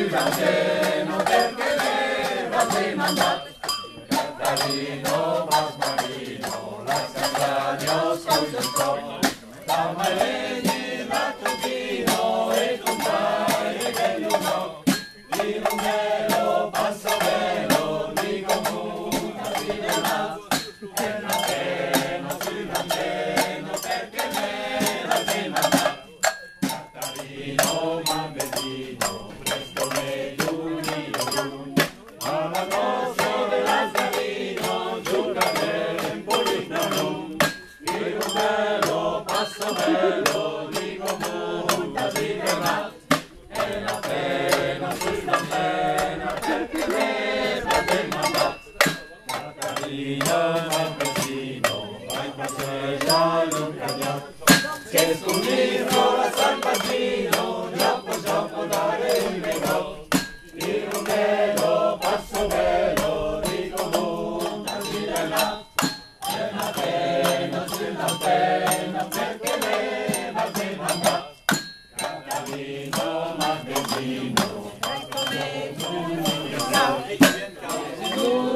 piano perché leva sei mandato. Catarino, Masmarino, la Sant'Agno, ascolta la Maleni, la Tocchino e compare che l'uno, di numero passa velo, di comuna si verrà, e la pena si la pena perché me la sei mandato. Catarino, Mambedino, questo meglio un alla cosa della Savino, giocare in Polignano, il bello passa bello, di comunità si verrà, e la pena sulla pena, perché leva del mandato. Catarina, Mambedino, vai passeggiare un cagnato, che scomirlo la San Pagino, dopo dare un negozio. Il velo, passo velo, di comunità si verrà, è una pena, sulla pena, perché leva sei mandato. Catarino, Mambedino,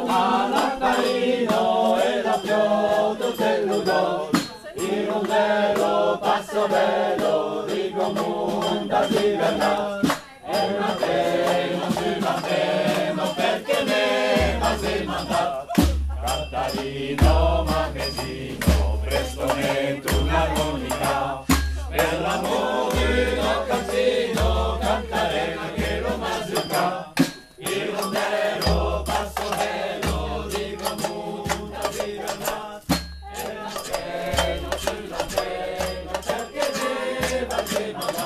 all'altarino e la piotto dell'udò, il velo, passo velo, di comunità si verrà, è una pena, sulla pena, perché leva sei mandato. Catarino, Mambedino, presto metto un'armonica, per l'amore del calzino, cantare anche lo mazzucca, il rondero, passo velo, di comunità si verrà, è una pena, sulla pena, perché leva sei mandato.